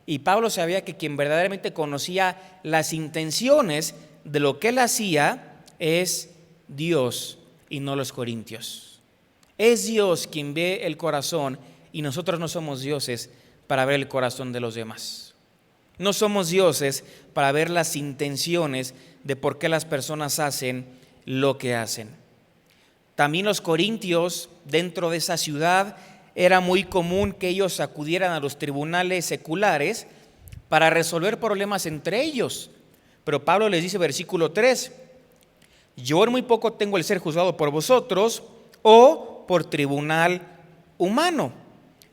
y Pablo sabía que quien verdaderamente conocía las intenciones de lo que él hacía es Dios y no los corintios. Es Dios quien ve el corazón y nosotros no somos dioses para ver el corazón de los demás. No somos dioses para ver las intenciones de por qué las personas hacen lo que hacen. También los corintios, dentro de esa ciudad, era muy común que ellos acudieran a los tribunales seculares para resolver problemas entre ellos. Pero Pablo les dice, versículo 3, yo en muy poco tengo el ser juzgado por vosotros o por tribunal humano.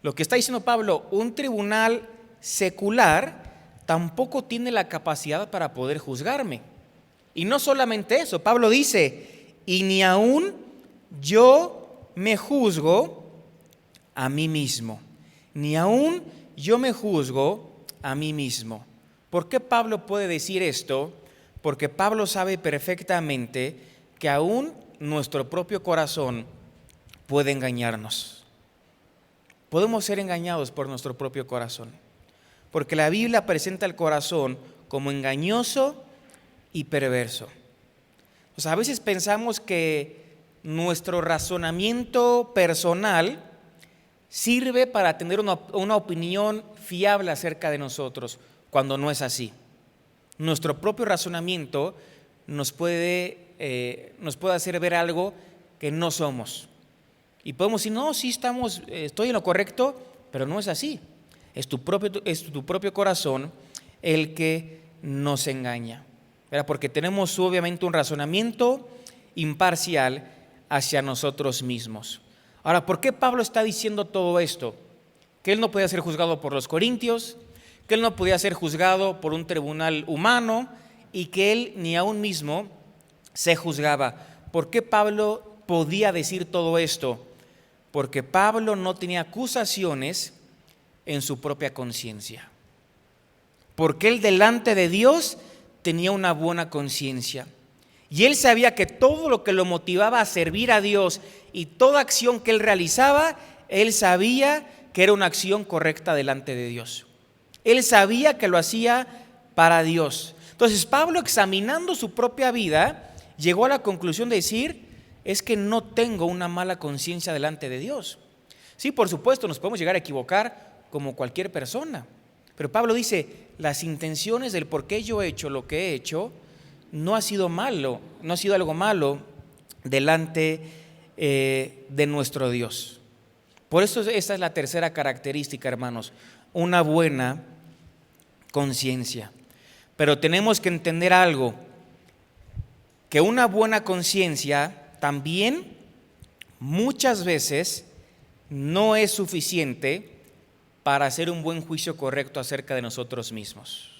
Lo que está diciendo Pablo, un tribunal secular tampoco tiene la capacidad para poder juzgarme. Y no solamente eso, Pablo dice, y ni aún yo me juzgo a mí mismo, ni aún yo me juzgo a mí mismo. ¿Por qué Pablo puede decir esto? Porque Pablo sabe perfectamente que aún nuestro propio corazón puede engañarnos. Podemos ser engañados por nuestro propio corazón, porque la Biblia presenta el corazón como engañoso y perverso. O sea, a veces pensamos que nuestro razonamiento personal sirve para tener una opinión fiable acerca de nosotros, cuando no es así. Nuestro propio razonamiento nos puede hacer ver algo que no somos. Y podemos decir, no, sí estoy en lo correcto, pero no es así. Es tu propio corazón el que nos engaña, ¿verdad? Porque tenemos obviamente un razonamiento imparcial hacia nosotros mismos. Ahora, ¿por qué Pablo está diciendo todo esto? Que él no podía ser juzgado por los corintios, que él no podía ser juzgado por un tribunal humano y que él ni aún mismo se juzgaba. ¿Por qué Pablo podía decir todo esto? Porque Pablo no tenía acusaciones en su propia conciencia. Porque él delante de Dios tenía una buena conciencia. Y él sabía que todo lo que lo motivaba a servir a Dios y toda acción que él realizaba, él sabía que era una acción correcta delante de Dios. Él sabía que lo hacía para Dios. Entonces Pablo, examinando su propia vida, llegó a la conclusión de decir, es que no tengo una mala conciencia delante de Dios. Sí, por supuesto, nos podemos llegar a equivocar como cualquier persona. Pero Pablo dice, las intenciones del por qué yo he hecho lo que he hecho, no ha sido malo, no ha sido algo malo delante de nuestro Dios. Por eso esta es la tercera característica, hermanos, una buena conciencia. Pero tenemos que entender algo, que una buena conciencia también muchas veces no es suficiente para hacer un buen juicio correcto acerca de nosotros mismos.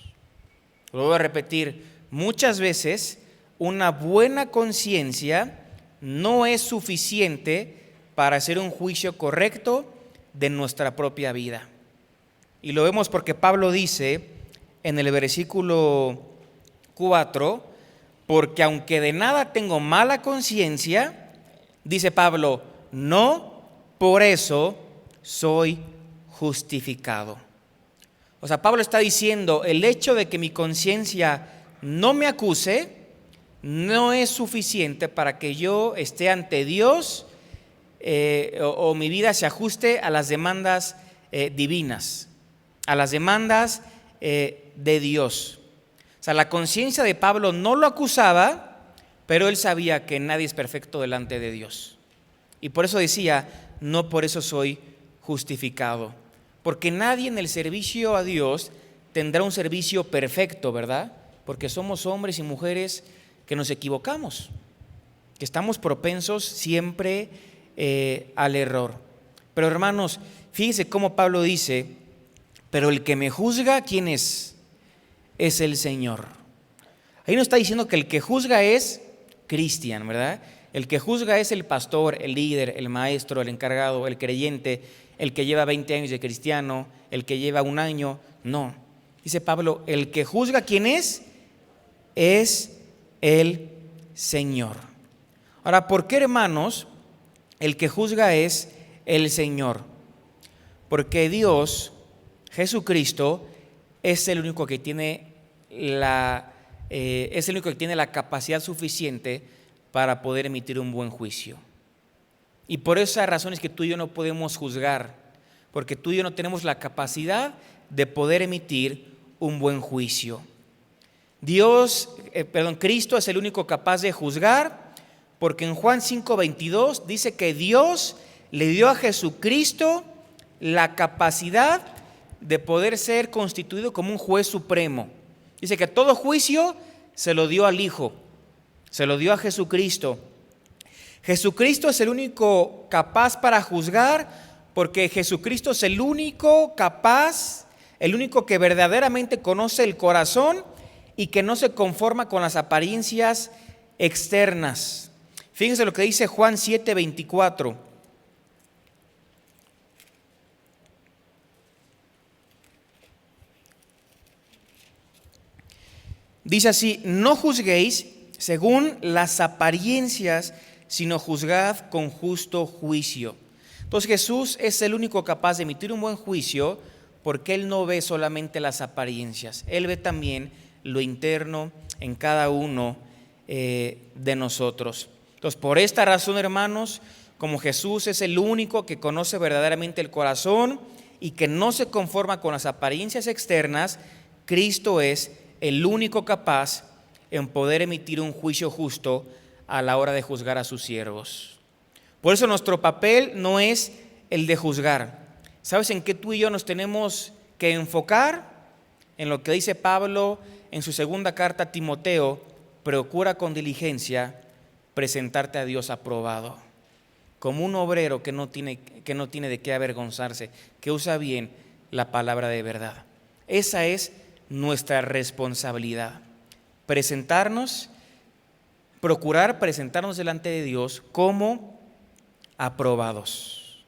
Lo voy a repetir, muchas veces una buena conciencia no es suficiente para hacer un juicio correcto de nuestra propia vida. Y lo vemos porque Pablo dice en el versículo 4, porque aunque de nada tengo mala conciencia, dice Pablo, no por eso soy justificado. O sea, Pablo está diciendo, el hecho de que mi conciencia no me acuse no es suficiente para que yo esté ante Dios o mi vida se ajuste a las demandas divinas, a las demandas de Dios. O sea, la conciencia de Pablo no lo acusaba, pero él sabía que nadie es perfecto delante de Dios. Y por eso decía, no por eso soy justificado. Porque nadie en el servicio a Dios tendrá un servicio perfecto, ¿verdad? Porque somos hombres y mujeres que nos equivocamos, que estamos propensos siempre al error. Pero hermanos, fíjense cómo Pablo dice, pero el que me juzga, ¿quién es? Es el Señor. Ahí no está diciendo que el que juzga es Cristian, ¿verdad? El que juzga es el pastor, el líder, el maestro, el encargado, el creyente, el que lleva 20 años de cristiano, el que lleva un año. No, dice Pablo, el que juzga, ¿quién es? Es el Señor. Ahora, ¿por qué, hermanos, el que juzga es el Señor? Porque Dios, Jesucristo, es el único que tiene la capacidad suficiente para poder emitir un buen juicio. Y por esas razones que tú y yo no podemos juzgar, porque tú y yo no tenemos la capacidad de poder emitir un buen juicio. Cristo es el único capaz de juzgar, porque en Juan 5:22 dice que Dios le dio a Jesucristo la capacidad de poder ser constituido como un juez supremo. Dice que todo juicio se lo dio al Hijo, se lo dio a Jesucristo. Jesucristo es el único capaz para juzgar, porque Jesucristo es el único capaz, el único que verdaderamente conoce el corazón y que no se conforma con las apariencias externas. Fíjense lo que dice Juan 7:24. Dice así, no juzguéis según las apariencias, sino juzgad con justo juicio. Entonces Jesús es el único capaz de emitir un buen juicio, porque Él no ve solamente las apariencias, Él ve también lo interno en cada uno de nosotros. Entonces, por esta razón, hermanos, como Jesús es el único que conoce verdaderamente el corazón y que no se conforma con las apariencias externas, Cristo es el único capaz en poder emitir un juicio justo a la hora de juzgar a sus siervos. Por eso nuestro papel no es el de juzgar. ¿Sabes en qué tú y yo nos tenemos que enfocar? En lo que dice Pablo en su segunda carta a Timoteo: procura con diligencia presentarte a Dios aprobado, como un obrero que no tiene de qué avergonzarse, que usa bien la palabra de verdad. Esa es nuestra responsabilidad, procurar presentarnos delante de Dios como aprobados,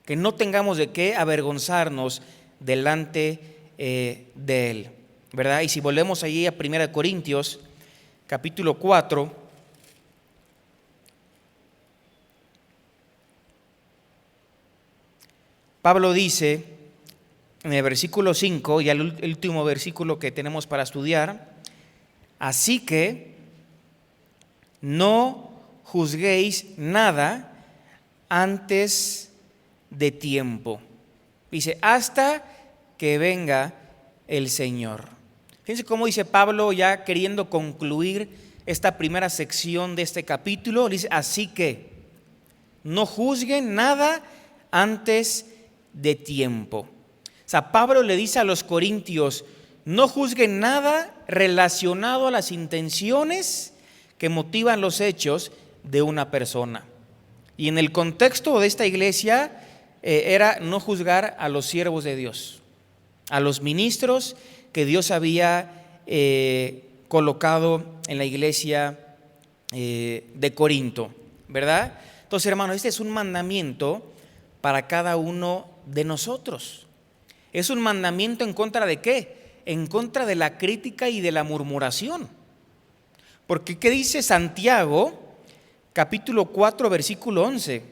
que no tengamos de qué avergonzarnos delante de Él, ¿verdad? Y si volvemos allí a 1 Corintios, capítulo 4, Pablo dice en el versículo 5, y el último versículo que tenemos para estudiar: así que no juzguéis nada antes de tiempo. Dice, hasta que venga el Señor. Fíjense cómo dice Pablo, ya queriendo concluir esta primera sección de este capítulo. Dice, así que no juzguen nada antes de tiempo. O sea, Pablo le dice a los corintios: no juzguen nada relacionado a las intenciones que motivan los hechos de una persona. Y en el contexto de esta iglesia era no juzgar a los siervos de Dios, a los ministros que Dios había colocado en la iglesia de Corinto, ¿verdad? Entonces, hermanos, este es un mandamiento para cada uno de nosotros. Es un mandamiento en contra de ¿qué? En contra de la crítica y de la murmuración. Porque ¿qué dice Santiago, capítulo 4, versículo 11?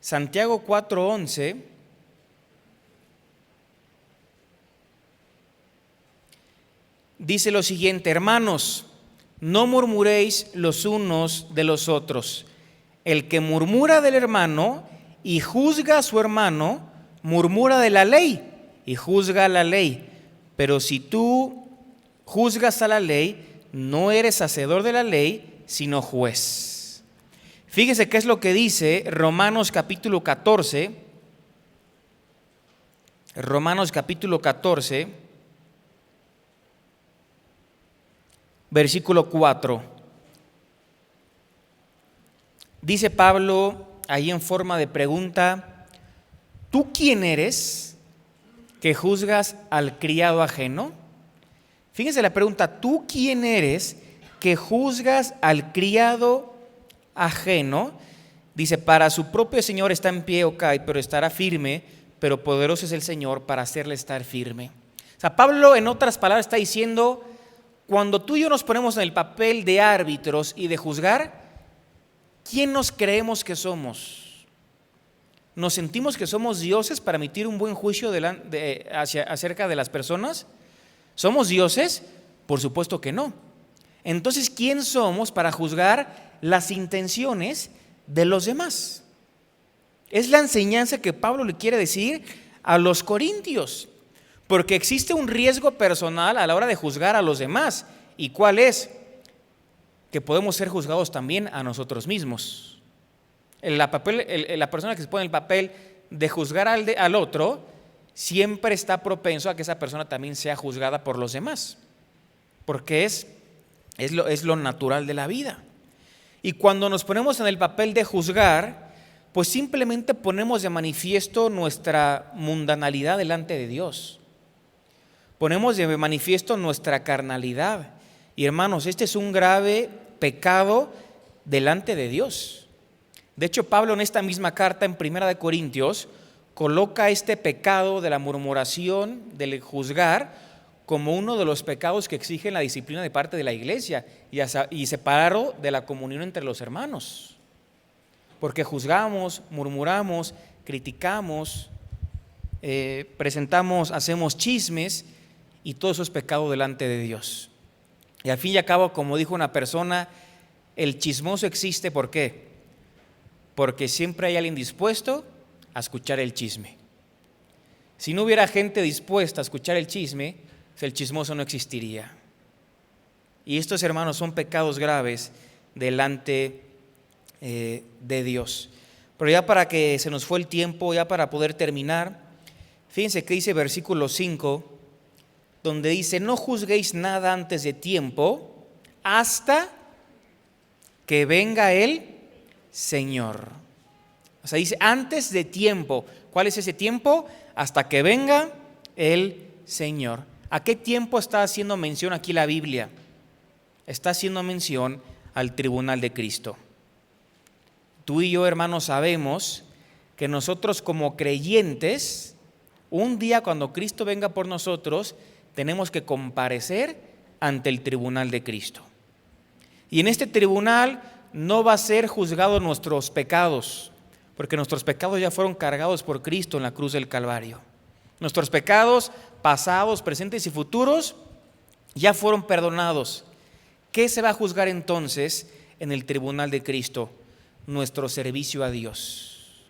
Santiago 4:11 dice lo siguiente: hermanos, no murmuréis los unos de los otros. El que murmura del hermano y juzga a su hermano, murmura de la ley y juzga a la ley. Pero si tú juzgas a la ley, no eres hacedor de la ley, sino juez. Fíjese qué es lo que dice Romanos capítulo 14. Romanos capítulo 14, versículo 4. Dice Pablo ahí en forma de pregunta: ¿tú quién eres que juzgas al criado ajeno? Fíjense la pregunta: ¿tú quién eres que juzgas al criado ajeno? Dice, para su propio Señor está en pie o cae, pero estará firme, pero poderoso es el Señor para hacerle estar firme. O sea, Pablo en otras palabras está diciendo, cuando tú y yo nos ponemos en el papel de árbitros y de juzgar, ¿quién nos creemos que somos? ¿Nos sentimos que somos dioses para emitir un buen juicio acerca de las personas? ¿Somos dioses? Por supuesto que no. Entonces, ¿quién somos para juzgar las intenciones de los demás? Es la enseñanza que Pablo le quiere decir a los corintios, porque existe un riesgo personal a la hora de juzgar a los demás. ¿Y cuál es? Que podemos ser juzgados también a nosotros mismos. La persona que se pone en el papel de juzgar al otro siempre está propenso a que esa persona también sea juzgada por los demás, porque es lo natural de la vida. Y cuando nos ponemos en el papel de juzgar, pues simplemente ponemos de manifiesto nuestra mundanalidad delante de Dios. Ponemos de manifiesto nuestra carnalidad. Y hermanos, este es un grave pecado delante de Dios. De hecho, Pablo en esta misma carta en 1 Corintios coloca este pecado de la murmuración, del juzgar, como uno de los pecados que exigen la disciplina de parte de la iglesia y separarlo de la comunión entre los hermanos. Porque juzgamos, murmuramos, criticamos, hacemos chismes, y todo eso es pecado delante de Dios. Y al fin y al cabo, como dijo una persona, el chismoso existe, ¿por qué? Porque siempre hay alguien dispuesto a escuchar el chisme. Si no hubiera gente dispuesta a escuchar el chisme, el chismoso no existiría. Y estos, hermanos, son pecados graves delante de Dios. Pero ya para que se nos fue el tiempo, ya para poder terminar, fíjense que dice versículo 5, donde dice: no juzguéis nada antes de tiempo, hasta que venga el Señor. O sea, dice antes de tiempo. ¿Cuál es ese tiempo? Hasta que venga el Señor. ¿A qué tiempo está haciendo mención aquí la Biblia? Está haciendo mención al tribunal de Cristo. Tú y yo, hermanos, sabemos que nosotros como creyentes, un día cuando Cristo venga por nosotros, tenemos que comparecer ante el tribunal de Cristo. Y en este tribunal no va a ser juzgados nuestros pecados, porque nuestros pecados ya fueron cargados por Cristo en la cruz del Calvario. Nuestros pecados pasados, presentes y futuros ya fueron perdonados. ¿Qué se va a juzgar entonces en el tribunal de Cristo? Nuestro servicio a Dios.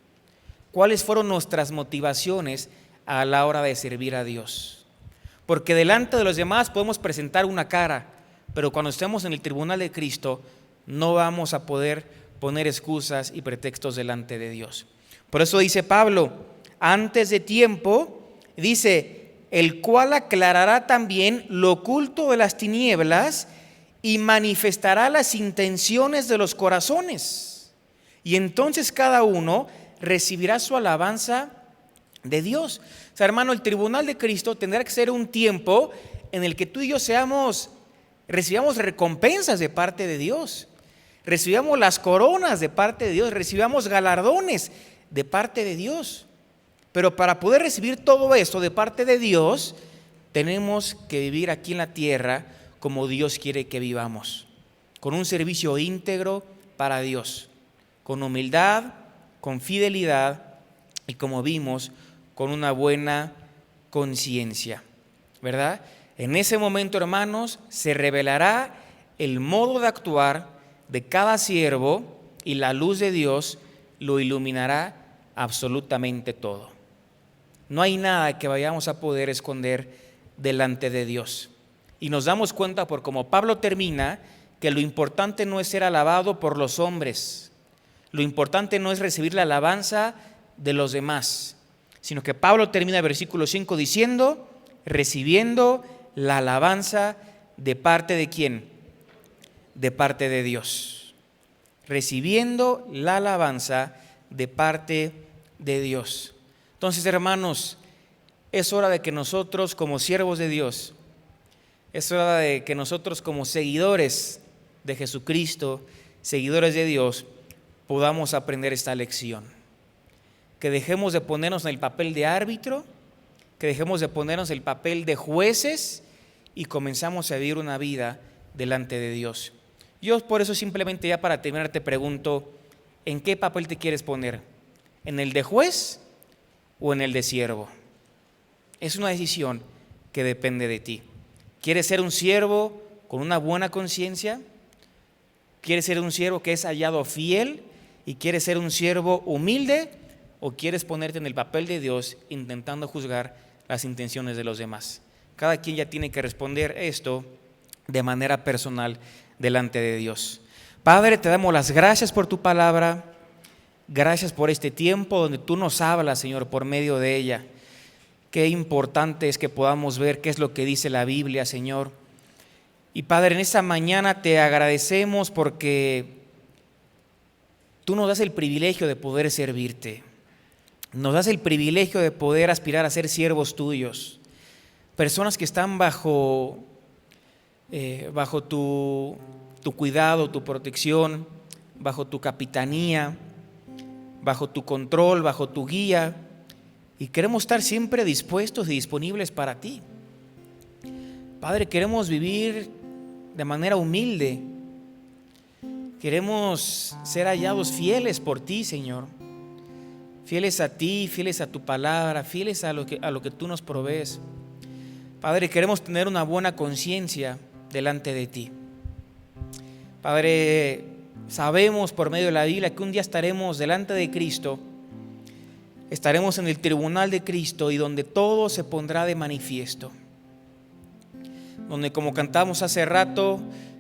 ¿Cuáles fueron nuestras motivaciones a la hora de servir a Dios? Porque delante de los demás podemos presentar una cara, pero cuando estemos en el tribunal de Cristo no vamos a poder poner excusas y pretextos delante de Dios. Por eso dice Pablo, antes de tiempo, dice, el cual aclarará también lo oculto de las tinieblas y manifestará las intenciones de los corazones. Y entonces cada uno recibirá su alabanza de Dios. O sea, hermano, el tribunal de Cristo tendrá que ser un tiempo en el que tú y yo recibamos recompensas de parte de Dios, recibamos las coronas de parte de Dios, recibamos galardones de parte de Dios. Pero para poder recibir todo esto de parte de Dios, tenemos que vivir aquí en la tierra como Dios quiere que vivamos, con un servicio íntegro para Dios, con humildad, con fidelidad y, como vimos, con una buena conciencia, ¿verdad? En ese momento, hermanos, se revelará el modo de actuar de cada siervo y la luz de Dios lo iluminará absolutamente todo. No hay nada que vayamos a poder esconder delante de Dios. Y nos damos cuenta por cómo Pablo termina que lo importante no es ser alabado por los hombres, lo importante no es recibir la alabanza de los demás, sino que Pablo termina el versículo 5 diciendo, recibiendo la alabanza de parte de ¿quién? De parte de Dios. Recibiendo la alabanza de parte de Dios. Entonces, hermanos, es hora de que nosotros como siervos de Dios, es hora de que nosotros como seguidores de Jesucristo, seguidores de Dios, podamos aprender esta lección. Que dejemos de ponernos en el papel de árbitro, que dejemos de ponernos en el papel de jueces y comenzamos a vivir una vida delante de Dios. Yo por eso simplemente ya para terminar te pregunto, ¿en qué papel te quieres poner? ¿En el de juez o en el de siervo? Es una decisión que depende de ti. ¿Quieres ser un siervo con una buena conciencia? ¿Quieres ser un siervo que es hallado fiel? ¿Y quieres ser un siervo humilde? ¿O quieres ponerte en el papel de Dios intentando juzgar las intenciones de los demás? Cada quien ya tiene que responder esto de manera personal delante de Dios. Padre, te damos las gracias por tu palabra. Gracias por este tiempo donde tú nos hablas, Señor, por medio de ella. Qué importante es que podamos ver qué es lo que dice la Biblia, Señor. Y Padre, en esta mañana te agradecemos porque tú nos das el privilegio de poder servirte. Nos das el privilegio de poder aspirar a ser siervos tuyos. Personas que están bajo tu cuidado, tu protección, bajo tu capitanía, bajo tu control, bajo tu guía. Y queremos estar siempre dispuestos y disponibles para ti. Padre, queremos vivir de manera humilde. Queremos ser hallados fieles por ti, Señor. Fieles a ti, fieles a tu palabra, fieles a lo que tú nos provees. Padre, queremos tener una buena conciencia delante de ti. Padre, sabemos por medio de la Biblia que un día estaremos delante de Cristo, estaremos en el tribunal de Cristo y donde todo se pondrá de manifiesto. Donde, como cantamos hace rato,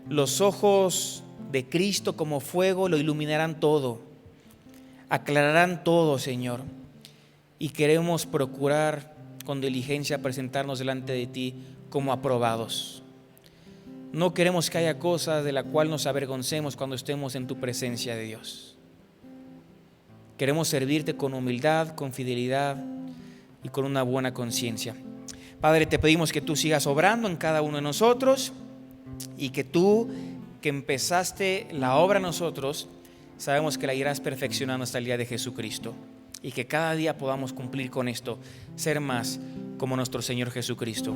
los ojos de Cristo como fuego lo iluminarán todo, aclararán todo, Señor. Y queremos procurar con diligencia presentarnos delante de ti como aprobados. No queremos que haya cosas de la cual nos avergoncemos cuando estemos en tu presencia de Dios. Queremos servirte con humildad, con fidelidad y con una buena conciencia. Padre, te pedimos que tú sigas obrando en cada uno de nosotros y que tú, que empezaste la obra en nosotros, sabemos que la irás perfeccionando hasta el día de Jesucristo, y que cada día podamos cumplir con esto, ser más como nuestro Señor Jesucristo.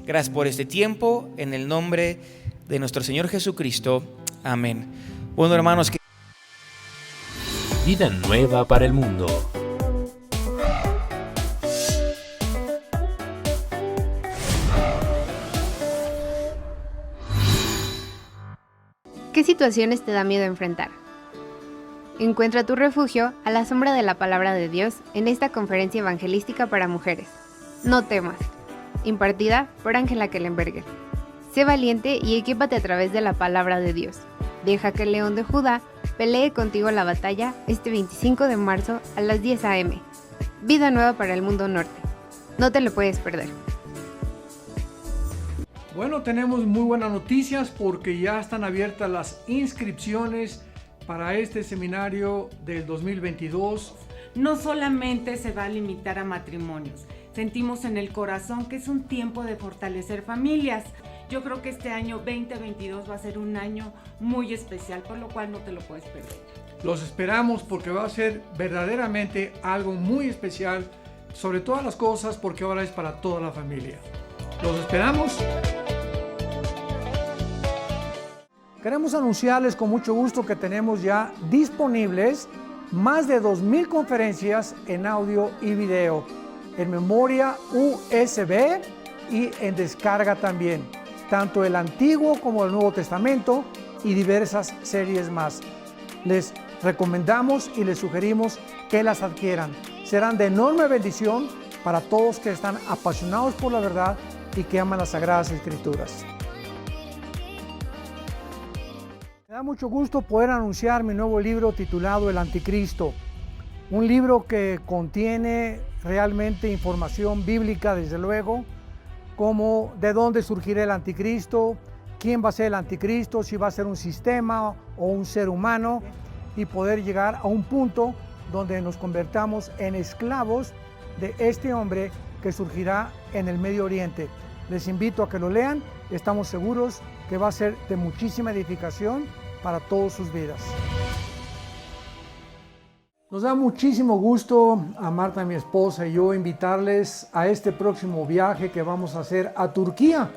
Gracias por este tiempo, en el nombre de nuestro Señor Jesucristo. Amén. Bueno, hermanos, Vida nueva para el mundo. ¿Qué situaciones te da miedo enfrentar? Encuentra tu refugio a la sombra de la palabra de Dios en esta conferencia evangelística para mujeres. No temas, impartida por Ángela Kellenberger. Sé valiente y equípate a través de la palabra de Dios. Deja que el león de Judá pelee contigo la batalla este 25 de marzo a las 10 a.m. Vida nueva para el mundo norte. No te lo puedes perder. Bueno, tenemos muy buenas noticias porque ya están abiertas las inscripciones para este seminario del 2022. No solamente se va a limitar a matrimonios, sentimos en el corazón que es un tiempo de fortalecer familias. Yo creo que este año 2022 va a ser un año muy especial, por lo cual no te lo puedes perder. Los esperamos porque va a ser verdaderamente algo muy especial, sobre todas las cosas, porque ahora es para toda la familia. Los esperamos. Queremos anunciarles con mucho gusto que tenemos ya disponibles más de 2,000 conferencias en audio y video, en memoria USB y en descarga también, tanto el Antiguo como el Nuevo Testamento y diversas series más. Les recomendamos y les sugerimos que las adquieran. Serán de enorme bendición para todos que están apasionados por la verdad y que aman las Sagradas Escrituras. Me da mucho gusto poder anunciar mi nuevo libro titulado El Anticristo, un libro que contiene realmente información bíblica, desde luego, como de dónde surgirá el anticristo, quién va a ser el anticristo, si va a ser un sistema o un ser humano, y poder llegar a un punto donde nos convertamos en esclavos de este hombre que surgirá en el Medio Oriente. Les invito a que lo lean, estamos seguros que va a ser de muchísima edificación para todas sus vidas. Nos da muchísimo gusto a Marta, mi esposa, y yo invitarles a este próximo viaje que vamos a hacer a Turquía.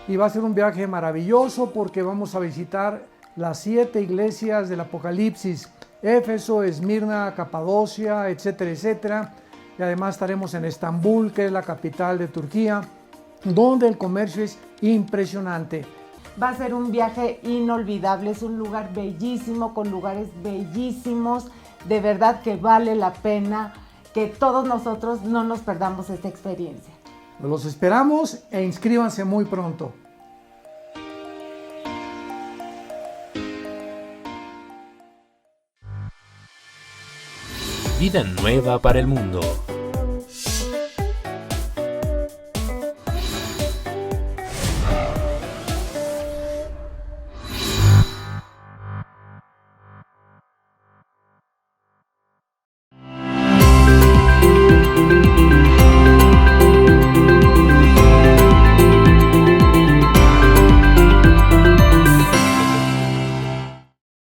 Y va a ser un viaje maravilloso porque vamos a visitar las 7 iglesias del Apocalipsis: Éfeso, Esmirna, Capadocia, etcétera, etcétera. Y además estaremos en Estambul, que es la capital de Turquía, donde el comercio es impresionante. Va a ser un viaje inolvidable, es un lugar bellísimo, con lugares bellísimos. De verdad que vale la pena que todos nosotros no nos perdamos esta experiencia. Los esperamos e inscríbanse muy pronto. Vida nueva para el mundo.